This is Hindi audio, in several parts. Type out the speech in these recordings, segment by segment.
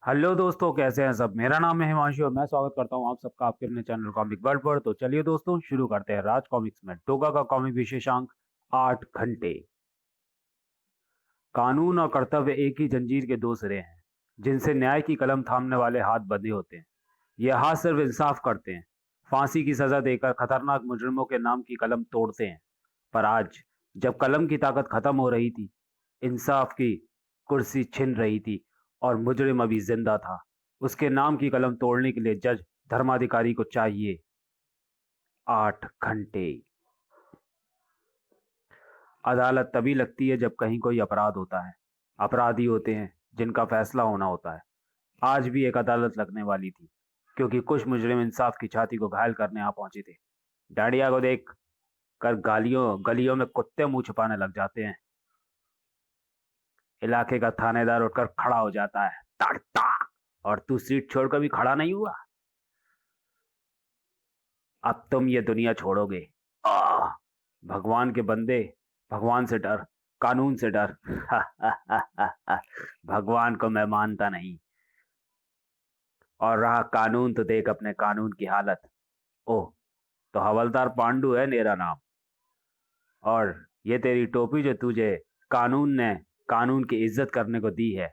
हेलो दोस्तों, कैसे हैं सब। मेरा नाम है हिमांशु और मैं स्वागत करता हूं आप सबका आपके अपने चैनल कॉमिक वर्ल्ड पर। तो चलिए दोस्तों, शुरू करते हैं राज कॉमिक्स में टोगा का कॉमिक विशेषांक 8 घंटे। कानून और कर्तव्य एक ही जंजीर के दो सिरे हैं, जिनसे न्याय की कलम थामने वाले हाथ बंधे होते हैं। ये हाथ सिर्फ इंसाफ करते हैं, फांसी की सजा देकर खतरनाक मुजरिमों के नाम की कलम तोड़ते हैं। पर आज, जब कलम की ताकत खत्म हो रही थी, इंसाफ की कुर्सी छिन रही थी और मुजरिम अभी जिंदा था, उसके नाम की कलम तोड़ने के लिए जज धर्माधिकारी को चाहिए 8 घंटे। अदालत तभी लगती है जब कहीं कोई अपराध होता है। अपराधी होते हैं जिनका फैसला होना होता है। आज भी एक अदालत लगने वाली थी, क्योंकि कुछ मुजरिम इंसाफ की छाती को घायल करने आ पहुंचे थे। डांडिया को देख कर गालियों गलियों में कुत्ते मुंह छुपाने लग जाते हैं। इलाके का थानेदार उठकर खड़ा हो जाता है, तड़ता। और तू सीट छोड़कर भी खड़ा नहीं हुआ। अब तुम ये दुनिया छोड़ोगे। आह! भगवान के बंदे, भगवान से डर, कानून से डर। भगवान को मैं मानता नहीं। और रहा कानून, तो देख अपने कानून की हालत। ओह, तो हवलदार पांडु है मेरा नाम। और ये तेरी टोपी जो तुझे कानून ने कानून की इज्जत करने को दी है,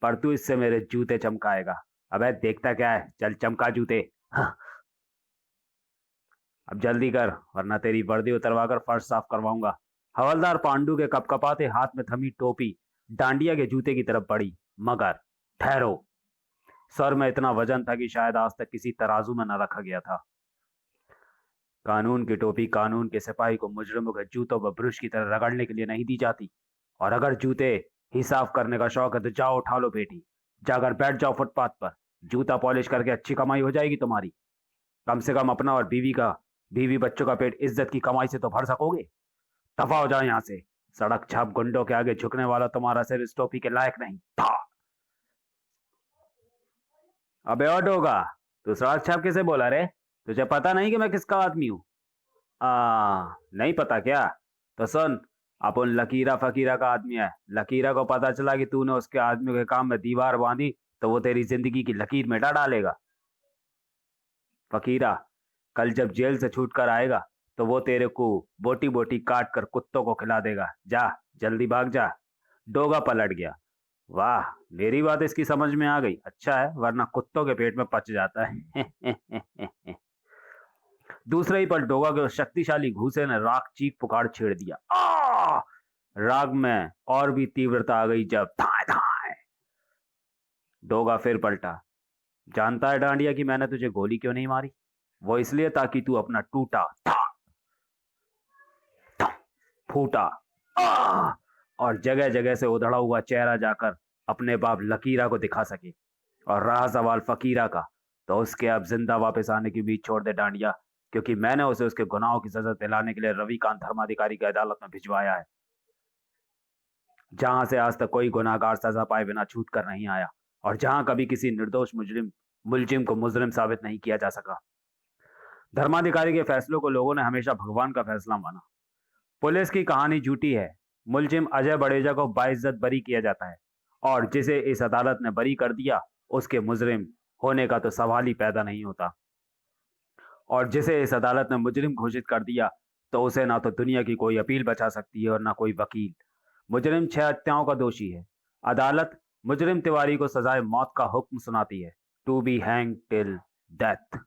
पर तू इससे मेरे जूते चमकाएगा। अबे देखता क्या है, चल चमका जूते। अब जल्दी कर, वरना तेरी वर्दी उतरवा कर फर्श साफ करवाऊंगा। हवलदार पांडु के कपकपाते हाथ में थमी टोपी डांडिया के जूते की तरफ बढ़ी। मगर ठहरो। सर में इतना वजन था कि शायद आज तक किसी तराजू में न रखा गया था। कानून की टोपी कानून के सिपाही को मुजरिमों के जूतों पर ब्रश की तरह रगड़ने के लिए नहीं दी जाती। और अगर जूते ही साफ करने का शौक है तो जाओ उठा लो बेटी, जाकर बैठ जाओ फुटपाथ पर। जूता पॉलिश करके अच्छी कमाई हो जाएगी तुम्हारी। कम से कम अपना और बीवी बच्चों का पेट इज्जत की कमाई से तो भर सकोगे। दफा हो जाओ यहाँ से। सड़क छाप गुंडों के आगे झुकने वाला तुम्हारा सिर इस टोपी के लायक नहीं था। अबे और होगा, तू सड़क छाप किसे बोला रे? तुझे पता नहीं कि मैं किसका आदमी हूँ? नहीं पता क्या? तो सुन, अपन लकीरा फकीरा का आदमी है। लकीरा को पता चला कि तूने उसके आदमियों के काम में दीवार बांधी, तो वो तेरी जिंदगी की लकीर मिटा डालेगा। फकीरा कल जब जेल से छूट कर आएगा, तो वो तेरे को बोटी बोटी काट कर कुत्तों को खिला देगा। जा, जल्दी भाग जा। डोगा पलट गया। वाह, मेरी बात इसकी समझ में आ गई। अच्छा है, वरना कुत्तों के पेट में पच जाता है। दूसरे ही पल डोगा के उस शक्तिशाली घूसे ने राग चीख पुकार छेड़ दिया। राग में और भी तीव्रता आ गई जब धाए धाए डोगा फिर पलटा। जानता है डांडिया कि मैंने तुझे गोली क्यों नहीं मारी? वो इसलिए ताकि तू अपना टूटा था फूटा और जगह जगह से उधड़ा हुआ चेहरा जाकर अपने बाप लकीरा को दिखा सके। और रहा सवाल फकीरा का, तो उसके अब जिंदा वापस आने की उम्मीद छोड़ दे डांडिया, क्योंकि मैंने उसे उसके गुनाहों की सजा दिलाने के लिए रविकांत धर्माधिकारी की अदालत में भिजवाया है, जहां से आज तक कोई गुनाहगार सजा पाए बिना छूट कर नहीं आया, और जहां कभी किसी निर्दोष मुलजिम को मुजरिम साबित नहीं किया जा सका। धर्माधिकारी के फैसलों को लोगों ने हमेशा भगवान का फैसला माना। पुलिस की कहानी झूठी है। मुलजिम अजय बड़ेजा को बाइज्जत बरी किया जाता है, और जिसे इस अदालत ने बरी कर दिया, उसके मुजरिम होने का तो सवाल ही पैदा नहीं होता। और जिसे इस अदालत ने मुजरिम घोषित कर दिया, तो उसे ना तो दुनिया की कोई अपील बचा सकती है और ना कोई वकील। मुजरिम 6 हत्याओं का दोषी है। अदालत मुजरिम तिवारी को सजाए मौत का हुक्म सुनाती है, to be hang till death.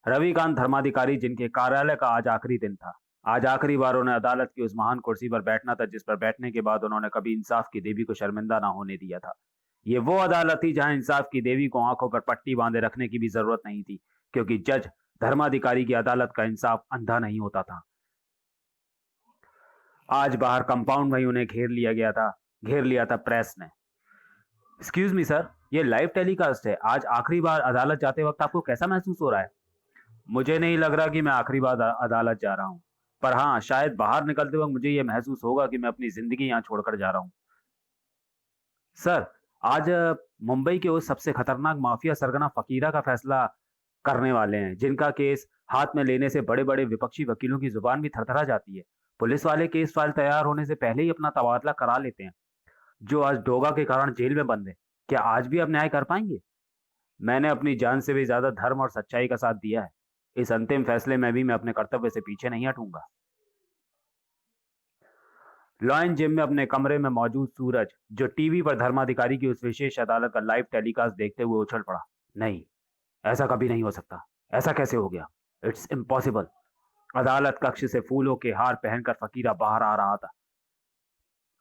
Ravikant Dharmadhikari, जिनके कार्यालय का आज आखिरी दिन था, आज आखिरी बार उन्हें अदालत की उस महान कुर्सी पर बैठना था जिस पर बैठने के बाद उन्होंने कभी इंसाफ की देवी को शर्मिंदा ना होने दिया था। ये वो अदालत थी जहां इंसाफ की देवी को आंखों पर पट्टी बांधे रखने की भी जरूरत नहीं थी, क्योंकि जज धर्माधिकारी की अदालत का इंसाफ अंधा नहीं होता था। आज बाहर कंपाउंड में ही उन्हें घेर लिया था प्रेस ने। एक्सक्यूज मी सर, ये लाइव टेलीकास्ट है। आज आखिरी बार अदालत जाते वक्त आपको कैसा महसूस हो रहा है? मुझे नहीं लग रहा कि मैं आखिरी बार अदालत जा रहा हूँ, पर हाँ, शायद बाहर निकलते वक्त मुझे यह महसूस होगा कि मैं अपनी जिंदगी यहाँ छोड़कर जा रहा हूँ। सर, आज मुंबई के उस सबसे खतरनाक माफिया सरगना फकीरा का फैसला करने वाले हैं, जिनका केस हाथ में लेने से बड़े बड़े विपक्षी वकीलों की जुबान भी थरथरा जाती है। पुलिस वाले केस फाइल तैयार होने से पहले ही अपना तबादला करा लेते हैं। जो आज डोगा के कारण जेल में बंद है, क्या आज भी आप न्याय कर पाएंगे? मैंने अपनी जान से भी ज्यादा धर्म और सच्चाई का साथ दिया है। इस अंतिम फैसले में भी मैं अपने कर्तव्य से पीछे नहीं हटूंगा। लॉयन जिम में अपने कमरे में मौजूद सूरज, जो टीवी पर धर्माधिकारी की उस विशेष अदालत का लाइव टेलीकास्ट देखते हुए उछल पड़ा। नहीं, ऐसा कभी नहीं हो सकता। ऐसा कैसे हो गया? It's impossible. अदालत कक्ष से फूलों के हार पहनकर फकीरा बाहर आ रहा था।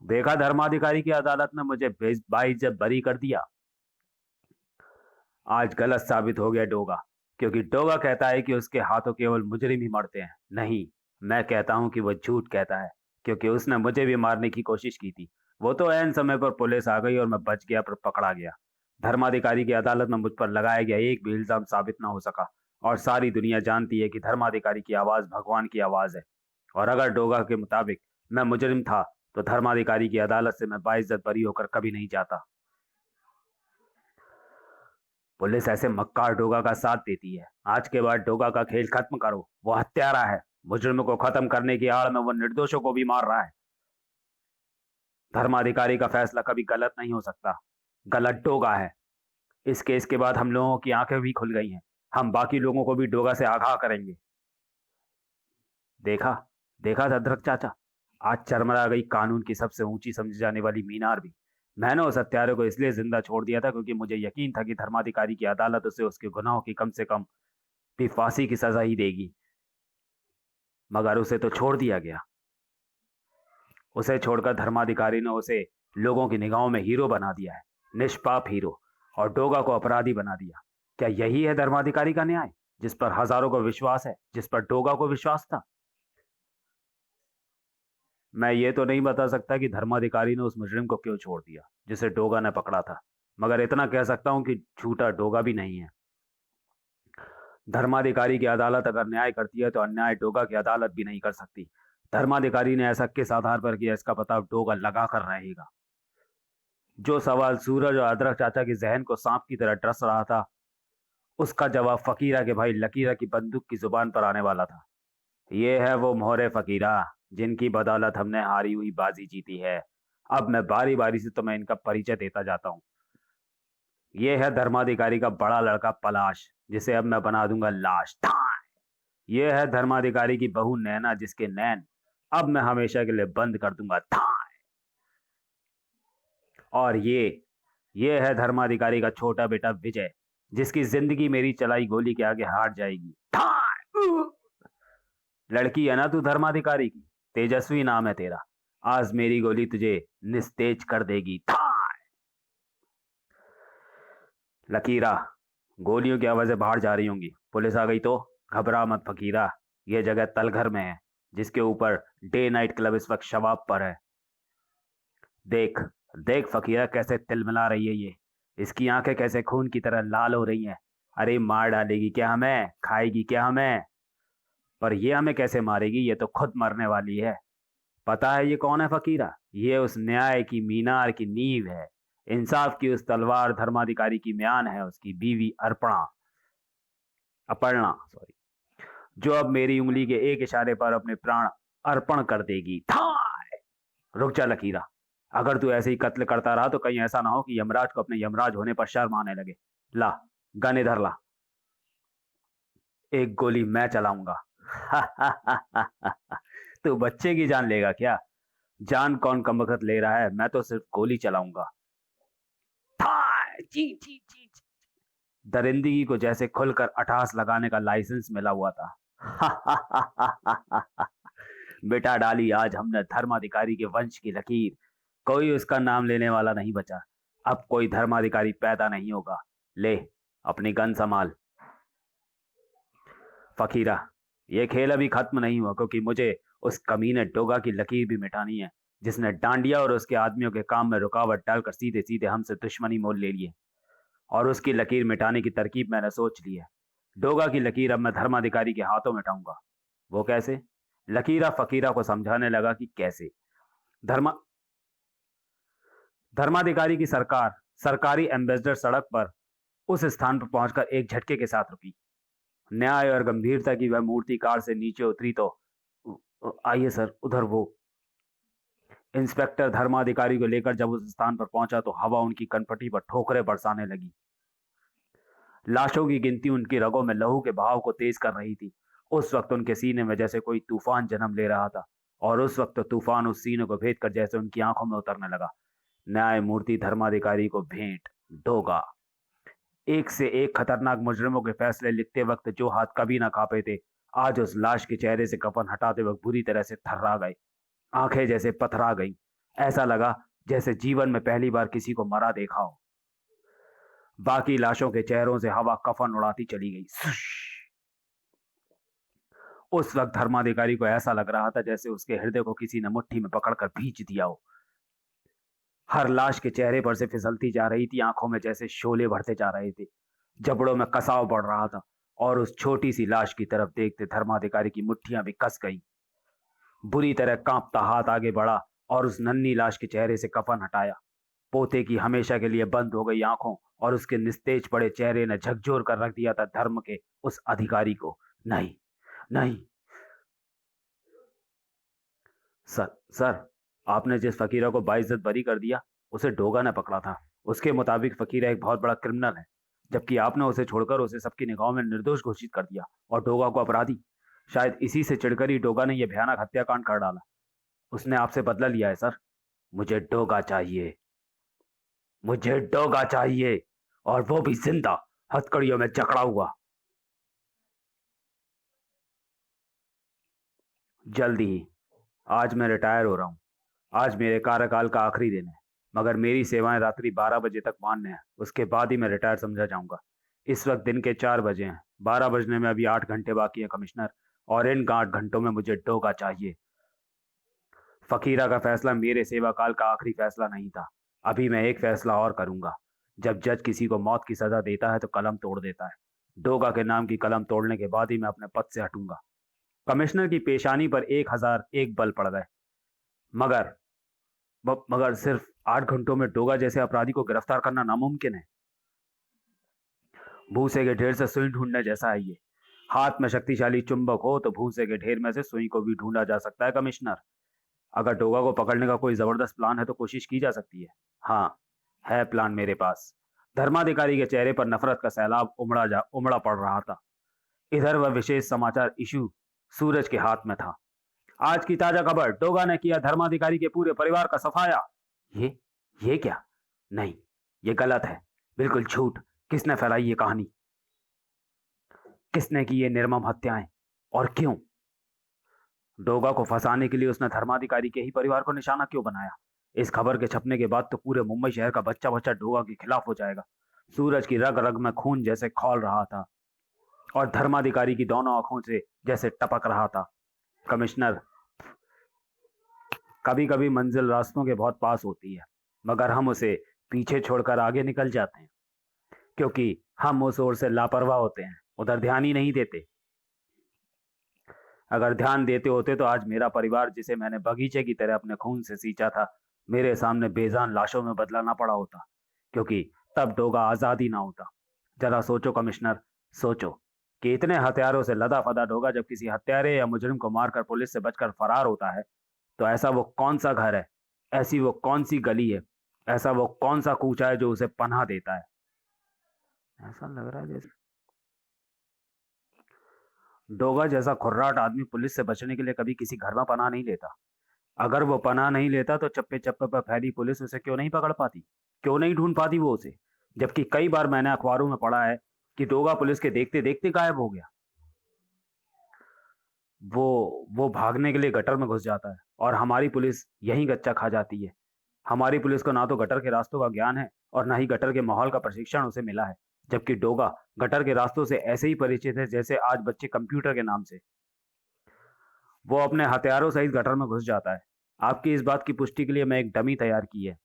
देखा, धर्माधिकारी की अदालत ने मुझे बाइज्जत बरी कर दिया। आज गलत साबित हो गया डोगा, क्योंकि डोगा कहता है कि उसके हाथों केवल मुजरिम ही मरते हैं। नहीं, मैं कहता हूं कि वो झूठ कहता है, क्योंकि उसने मुझे भी मारने की कोशिश की थी। वो तो ऐन समय पर पुलिस आ गई और मैं बच गया, पर पकड़ा गया। धर्माधिकारी की अदालत में मुझ पर लगाया गया एक भी इल्जाम साबित ना हो सका, और सारी दुनिया जानती है कि धर्माधिकारी की आवाज भगवान की आवाज है। और अगर डोगा के मुताबिक मैं मुजरिम था, तो धर्माधिकारी की अदालत से मैं बाइज्जत बरी होकर कभी नहीं जाता। पुलिस ऐसे मक्कार डोगा का साथ देती है। आज के बाद डोगा का खेल खत्म करो। वो हत्यारा है। मुजरिमों को खत्म करने की आड़ में वो निर्दोषों को भी मार रहा है। धर्माधिकारी का फैसला कभी गलत नहीं हो सकता। गलत डोगा है। इस केस के बाद हम लोगों की आंखें भी खुल गई हैं। हम बाकी लोगों को भी डोगा से आगाह करेंगे। देखा, देखा अदरक चाचा, आज चरमरा गई कानून की सबसे ऊंची समझी जाने वाली मीनार भी। मैंने उस हत्यारे को इसलिए जिंदा छोड़ दिया था क्योंकि मुझे यकीन था कि धर्माधिकारी की अदालत उसे उसके गुनाहों की कम से कम भी फांसी की सजा ही देगी। मगर उसे तो छोड़ दिया गया। उसे छोड़कर धर्माधिकारी ने उसे लोगों की निगाहों में हीरो बना दिया है, निष्पाप हीरो, और डोगा को अपराधी बना दिया। क्या यही है धर्माधिकारी का न्याय, जिस पर हजारों को विश्वास है, जिस पर डोगा को विश्वास था? मैं ये तो नहीं बता सकता कि धर्माधिकारी ने उस मुजरिम को क्यों छोड़ दिया जिसे डोगा ने पकड़ा था, मगर इतना कह सकता हूं कि झूठा डोगा भी नहीं है। धर्माधिकारी की अदालत अगर न्याय करती है तो अन्याय डोगा की अदालत भी नहीं कर सकती। धर्माधिकारी ने ऐसा किस आधार पर किया, इसका पता डोगा लगा कर रहेगा। जो सवाल सूरज और अदरक चाचा के जहन को सांप की तरह डस रहा था, उसका जवाब फकीरा के भाई लकीरा की बंदूक की जुबान पर आने वाला था। ये है वो मोहरे फकीरा, जिनकी बदौलत हमने हारी हुई बाजी जीती है। अब मैं बारी बारी से तुम्हें इनका परिचय देता जाता हूँ। ये है धर्माधिकारी का बड़ा लड़का पलाश, जिसे अब मैं बना दूंगा लाश। ये है धर्माधिकारी की बहू नैना, जिसके नैन अब मैं हमेशा के लिए बंद कर दूंगा। और ये है धर्माधिकारी का छोटा बेटा विजय, जिसकी जिंदगी मेरी चलाई गोली के आगे हार जाएगी। लड़की है ना तू धर्माधिकारी की? तेजस्वी नाम है तेरा। आज मेरी गोली तुझे निस्तेज कर देगी। लकीरा, गोलियों की आवाजें बाहर जा रही होंगी। पुलिस आ गई तो घबरा मत फकीरा। यह जगह तलघर में है, जिसके ऊपर डे नाइट क्लब इस वक्त शवाब पर है। देख, देख फकीरा, कैसे तिलमिला रही है ये। इसकी आंखें कैसे खून की तरह लाल हो रही हैं। अरे मार डालेगी क्या हमें? खाएगी क्या हमें? पर ये हमें कैसे मारेगी? ये तो खुद मरने वाली है। पता है ये कौन है फकीरा? ये उस न्याय की मीनार की नींव है। इंसाफ की उस तलवार धर्माधिकारी की म्यान है उसकी बीवी अपर्णा, सॉरी, जो अब मेरी उंगली के एक इशारे पर अपने प्राण अर्पण कर देगी। रुक जा लकीरा, अगर तू ऐसे ही कत्ल करता रहा तो कहीं ऐसा ना हो कि यमराज को अपने यमराज होने पर शर्म आने लगे। ला, गन इधर ला। एक गोली मैं चलाऊंगा। तू बच्चे की जान लेगा क्या? जान कौन कमबख्त ले रहा है, मैं तो सिर्फ गोली चलाऊंगा। जी जी जी। दरिंदगी को जैसे खुलकर अठास लगाने का लाइसेंस मिला हुआ था। बेटा डाली आज हमने धर्माधिकारी के वंश की लकीर। कोई उसका नाम लेने वाला नहीं बचा। अब कोई धर्माधिकारी पैदा नहीं होगा। ले, अपनी गन संभाल। फकीरा, ये खेल अभी खत्म नहीं हुआ, क्योंकि मुझे उस कमीने डोगा की लकीर भी मिटानी है, जिसने डांडिया और उसके आदमियों के काम में रुकावट डालकर सीधे सीधे हमसे दुश्मनी मोल ले लिए। और उसकी लकीर मिटाने की तरकीब मैंने सोच ली है। डोगा की लकीर अब मैं धर्माधिकारी के हाथों मिटाऊंगा। वो कैसे? लकीरा फकीरा को समझाने लगा कि कैसे। धर्मा धर्माधिकारी की सरकार सरकारी एम्बेसडर सड़क पर उस स्थान पर पहुंचकर एक झटके के साथ रुकी। न्याय और गंभीरता की वह मूर्ति कार से नीचे उतरी तो आइए सर, उधर वो। इंस्पेक्टर धर्माधिकारी को लेकर जब उस स्थान पर पहुंचा तो हवा उनकी कनपटी पर ठोकरें बरसाने लगी। लाशों की गिनती उनकी रगों में लहू के बहाव को तेज कर रही थी। उस वक्त उनके सीने में जैसे कोई तूफान जन्म ले रहा था, और उस वक्त तूफान उस सीने को भेद कर जैसे उनकी आंखों में उतरने लगा। न्यायमूर्ति धर्माधिकारी को भेंट डोगा। एक से एक खतरनाक मुजरिमों के फैसले लिखते वक्त जो हाथ कभी ना कांपे थे, आज उस लाश के चेहरे से कफन हटाते वक्त बुरी तरह से थर्रा गए। आंखें जैसे पथरा गईं। ऐसा लगा जैसे जीवन में पहली बार किसी को मरा देखा हो। बाकी लाशों के चेहरों से हवा कफन उड़ाती चली गई। उस वक्त धर्माधिकारी को ऐसा लग रहा था जैसे उसके हृदय को किसी ने मुट्ठी में पकड़कर भींच दिया हो। हर लाश के चेहरे पर से फिसलती जा रही थी, आंखों में जैसे शोले भरते जा रहे थे, जबड़ों में कसाव बढ़ रहा था, और उस छोटी सी लाश की तरफ देखते धर्माधिकारी की मुट्ठियां भी कस गईं। बुरी तरह कांपता हाथ आगे बढ़ा और उस नन्ही लाश के चेहरे से कफन हटाया। पोते की हमेशा के लिए बंद हो गई आंखों और उसके निस्तेज पड़े चेहरे ने झकझोर कर रख दिया था धर्म के उस अधिकारी को। नहीं, नहीं। सर, आपने जिस फकीरा को बाइज्जत बरी कर दिया, उसे डोगा ने पकड़ा था। उसके मुताबिक फकीरा एक बहुत बड़ा क्रिमिनल है, जबकि आपने उसे छोड़कर उसे सबकी निगाहों में निर्दोष घोषित कर दिया और डोगा को अपराधी। शायद इसी से चिढ़कर ही डोगा ने यह भयानक हत्याकांड कर डाला। उसने आपसे बदला लिया है सर। मुझे डोगा चाहिए, मुझे डोगा चाहिए, और वो भी जिंदा, हथकड़ियों में जकड़ा हुआ। जल्दी ही। आज मैं रिटायर हो रहा हूँ। आज मेरे कार्यकाल का आखिरी दिन है, मगर मेरी सेवाएं रात्रि 12 बजे तक मान्य है। उसके बाद ही मैं रिटायर समझा जाऊंगा। इस वक्त दिन के 4 बजे हैं। 12 बजने में अभी 8 घंटे बाकी हैं कमिश्नर, और इन 8 घंटों में मुझे डोगा चाहिए। फकीरा का फैसला मेरे सेवा काल का आखिरी फैसला नहीं था। अभी मैं एक फैसला और करूंगा। जब जज किसी को मौत की सजा देता है तो कलम तोड़ देता है। डोगा के नाम की कलम तोड़ने के बाद ही मैं अपने पद से हटूंगा। कमिश्नर की पेशानी पर 1001 बल पड़ गए। मगर मगर सिर्फ 8 घंटों में डोगा जैसे अपराधी को गिरफ्तार करना नामुमकिन है। भूसे के ढेर से सुई ढूंढने जैसा है ये। हाथ में शक्तिशाली चुंबक हो तो भूसे के ढेर में से सुई को भी ढूंढा जा सकता है कमिश्नर। अगर डोगा को पकड़ने का कोई जबरदस्त प्लान है तो कोशिश की जा सकती है। हाँ, है प्लान मेरे पास। धर्माधिकारी के चेहरे पर नफरत का सैलाब उमड़ा पड़ रहा था। इधर वह विशेष समाचार इशू सूरज के हाथ में था। आज की ताजा खबर, डोगा ने किया धर्माधिकारी के पूरे परिवार का सफाया। ये ये क्या? नहीं, ये गलत है, बिल्कुल झूठ। किसने फैलाई ये कहानी? किसने की ये निर्मम हत्याएं, और क्यों? डोगा को फंसाने के लिए उसने धर्माधिकारी के ही परिवार को निशाना क्यों बनाया? इस खबर के छपने के बाद तो पूरे मुंबई शहर का बच्चा बच्चा डोगा के खिलाफ हो जाएगा। सूरज की रग रग में खून जैसे खौल रहा था, और धर्माधिकारी की दोनों आंखों से जैसे टपक रहा था। कमिश्नर, कभी कभी मंजिल रास्तों के बहुत पास होती है, मगर हम उसे पीछे छोड़कर आगे निकल जाते हैं, क्योंकि हम उस ओर से लापरवाह होते हैं, उधर ध्यान ही नहीं देते। अगर ध्यान देते होते तो आज मेरा परिवार, जिसे मैंने बगीचे की तरह अपने खून से सींचा था, मेरे सामने बेजान लाशों में बदला ना पड़ा होता, क्योंकि तब डोगा आजाद ही ना होता। जरा सोचो कमिश्नर, सोचो कि इतने हथियारों से लदा फदा डोगा जब किसी हत्यारे या मुजरिम को मारकर पुलिस से बचकर फरार होता है, तो ऐसा वो कौन सा घर है, ऐसी वो कौन सी गली है, ऐसा वो कौन सा कूचा है जो उसे पनाह देता है? ऐसा लग रहा है जैसे डोगा जैसा खुर्राट आदमी पुलिस से बचने के लिए कभी किसी घर में पनाह नहीं लेता। अगर वो पनाह नहीं लेता तो चप्पे चप्पे पर फैली पुलिस उसे क्यों नहीं पकड़ पाती, क्यों नहीं ढूंढ पाती वो उसे? जबकि कई बार मैंने अखबारों में पढ़ा है कि डोगा पुलिस के देखते देखते गायब हो गया। वो भागने के लिए गटर में घुस जाता है और हमारी पुलिस यहीं गच्चा खा जाती है। हमारी पुलिस को ना तो गटर के रास्तों का ज्ञान है और ना ही गटर के माहौल का प्रशिक्षण उसे मिला है, जबकि डोगा गटर के रास्तों से ऐसे ही परिचित है जैसे आज बच्चे कंप्यूटर के नाम से। वो अपने हथियारों सहित गटर में घुस जाता है। आपकी इस बात की पुष्टि के लिए मैं एक डमी तैयार की है।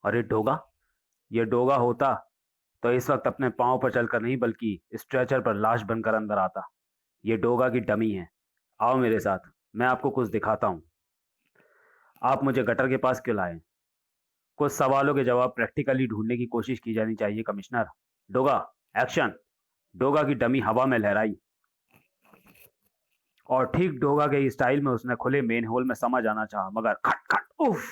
और ये डोगा होता तो इस वक्त अपने पांव पर चलकर नहीं बल्कि स्ट्रेचर पर लाश बनकर अंदर आता। ये डोगा की डमी है। आओ मेरे साथ, मैं आपको कुछ दिखाता हूं। आप मुझे गटर के पास क्यों लाए? कुछ सवालों के जवाब प्रैक्टिकली ढूंढने की कोशिश की जानी चाहिए कमिश्नर। डोगा, एक्शन। डोगा की डमी हवा में लहराई और ठीक डोगा के स्टाइल में उसने खुले मेन होल में समा जाना चाहा, मगर खट खट उफ।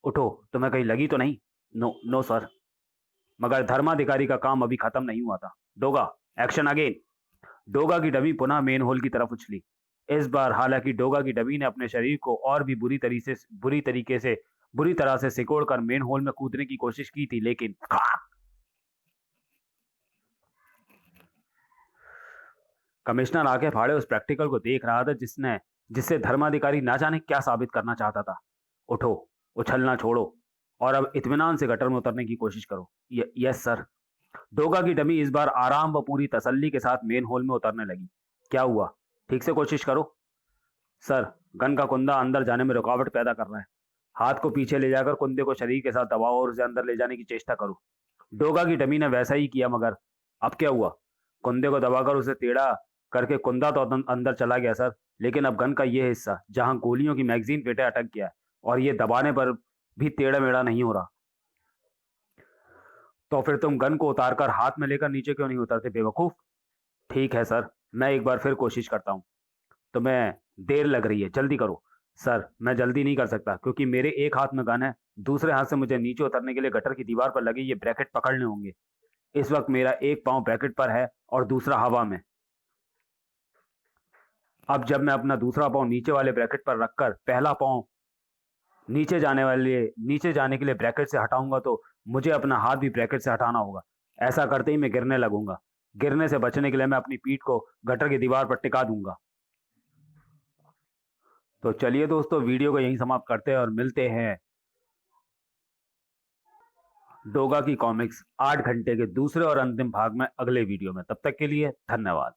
उठो, तुम्हें कहीं लगी तो नहीं? No no sir. मगर धर्माधिकारी का काम अभी खत्म नहीं हुआ था। Doga, action again. डोगा की डमी पुनः मेन होल की तरफ उछली। इस बार हालांकि डोगा की डमी ने अपने शरीर को और भी बुरी तरह से सिकोड़कर मेन होल में कूदने की कोशिश की थी, लेकिन कमिश्नर आंखें फाड़े उस प्रैक्टिकल को देख रहा था जिससे धर्माधिकारी ना जाने क्या साबित करना चाहता था। उठो, उछलना छोड़ो और अब इत्मीनान से गटर में उतरने की कोशिश करो। Yes sir. डोगा की डमी इस बार आराम व पूरी तसल्ली के साथ मेन होल में उतरने लगी। क्या हुआ? ठीक से कोशिश करो। सर, गन का कुंदा अंदर जाने में रुकावट पैदा कर रहा है। हाथ को पीछे ले जाकर कुंदे को शरीर के साथ दबाओ और उसे अंदर ले जाने की चेष्टा करो। डोगा की डमी ने वैसा ही किया, मगर अब क्या हुआ? कुंदे को दबाकर उसे टेढ़ा करके कुंदा तो अंदर चला गया सर, लेकिन अब गन का ये हिस्सा जहां गोलियों की मैगजीन पेटे अटक गया है और ये दबाने पर भी टेढ़ा मेढ़ा नहीं हो रहा। तो फिर तुम गन को उतारकर हाथ में लेकर नीचे क्यों नहीं उतरते बेवकूफ? ठीक है सर, मैं एक बार फिर कोशिश करता हूँ। तुम्हें देर लग रही है, जल्दी करो। सर, मैं जल्दी नहीं कर सकता क्योंकि मेरे एक हाथ में गन है, दूसरे हाथ से मुझे नीचे उतरने के लिए गटर की दीवार पर लगे ये ब्रैकेट पकड़ने होंगे। इस वक्त मेरा एक पांव ब्रैकेट पर है और दूसरा हवा में। अब जब मैं अपना दूसरा पांव नीचे वाले ब्रैकेट पर रखकर पहला पांव नीचे जाने के लिए ब्रैकेट से हटाऊंगा तो मुझे अपना हाथ भी ब्रैकेट से हटाना होगा। ऐसा करते ही मैं गिरने लगूंगा। गिरने से बचने के लिए मैं अपनी पीठ को गटर की दीवार पर टिका दूंगा। तो चलिए दोस्तों, वीडियो को यहीं समाप्त करते हैं और मिलते हैं डोगा की कॉमिक्स 8 घंटे के दूसरे और अंतिम भाग में अगले वीडियो में। तब तक के लिए धन्यवाद।